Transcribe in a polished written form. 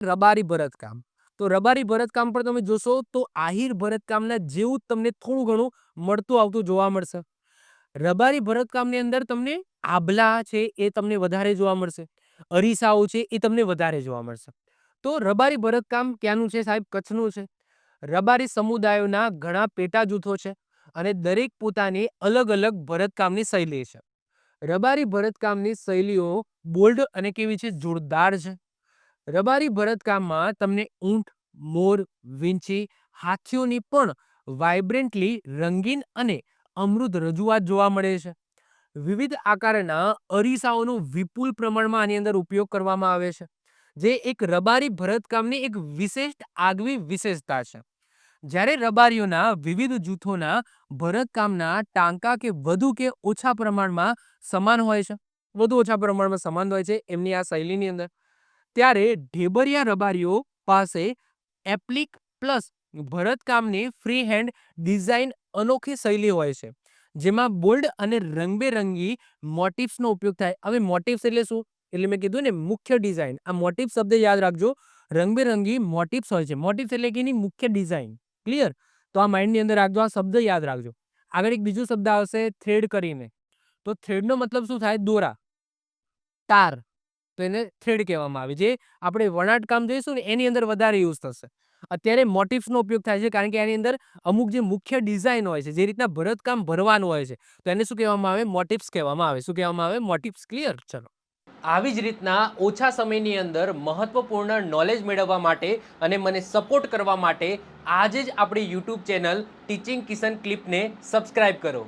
રબારી ભરતકામ. તો રબારી ભરતકામ પર તમે જોશો તો આહિર ભરતકામના જેવું જ તમને થોડું ઘણું મળતું આવતું જોવા મળશે. રબારી ભરતકામની અંદર તમને આભલા છે એ તમને વધારે જોવા મળશે. અરીસાઓ છે એ તમને વધારે જોવા મળશે. તો રબારી ભરતકામ ક્યાંનું છે સાહેબ? કચ્છનું છે. રબારી સમુદાયોના ઘણા પેટા જૂથો છે અને દરેક પોતાની અલગ અલગ ભરતકામની શૈલી છે. રબારી ભરતકામની શૈલીઓ બોલ્ડ અને કેવી છે? જોરદાર છે. રબારી ભરતકામમાં તમને ઊંટ, મોર, વિંછી, હાથીઓની પણ વાઇબ્રન્ટલી રંગીન અને અમૃત રજૂઆત જોવા મળે છે. વિવિધ આકારના અરીસાઓનો વિપુલ પ્રમાણમાં આની અંદર ઉપયોગ કરવામાં આવે છે, જે એક રબારી ભરતકામની એક વિશિષ્ટ આગવી વિશેષતા છે. જ્યારે રબારીઓના વિવિધ જૂથોના ભરતકામના ટાંકા કે વધુ કે ઓછા પ્રમાણમાં સમાન હોય છે, વધુ ઓછા પ્રમાણમાં સમાન હોય છે એમની આ શૈલીની અંદર, ત્યારે ઢેબરિયા રબારીઓ પાસે એપ્લિક પ્લસ ભરતકામની ફ્રી હેન્ડ ડિઝાઇન અનોખી શૈલી હોય છે, જેમાં બોલ્ડ અને રંગબેરંગી મોટિવ્સનો ઉપયોગ થાય. હવે મોટિવ્સ એટલે શું? એટલે મેં કીધું ને, મુખ્ય ડિઝાઇન. આ મોટિવ શબ્દ યાદ રાખજો. રંગબેરંગી મોટિવ્સ હોય છે. મોટિવ્સ એટલે કે એની મુખ્ય ડિઝાઇન. ક્લિયર? તો આ માઇન્ડની અંદર રાખજો, આ શબ્દ યાદ રાખજો. આગળ એક બીજો શબ્દ આવશે થ્રેડ કરીને. તો થ્રેડનો મતલબ શું થાય? દોરા, તાર. તો એને થ્રેડ કહેવામાં આવે. જે આપણે વણાટકામ જોઈશું ને એની અંદર વધારે યુઝ થશે. અત્યારે મોટિવ્સનો ઉપયોગ થાય છે કારણ કે એની અંદર અમુક જે મુખ્ય ડિઝાઇન હોય છે, જે રીતના ભરતકામ ભરવાનું હોય છે, તો એને શું કહેવામાં આવે? મોટિવ્સ કહેવામાં આવે. શું કહેવામાં આવે? મોટિવ્સ. ક્લિયર? ચલો. આવી જ રીતના ઓછા સમયની અંદર મહત્વપૂર્ણ નોલેજ મેળવવા માટે અને મને સપોર્ટ કરવા માટે આજે જ આપણી યુટ્યુબ ચેનલ ટીચિંગ કિશન ક્લિપને સબસ્ક્રાઇબ કરો.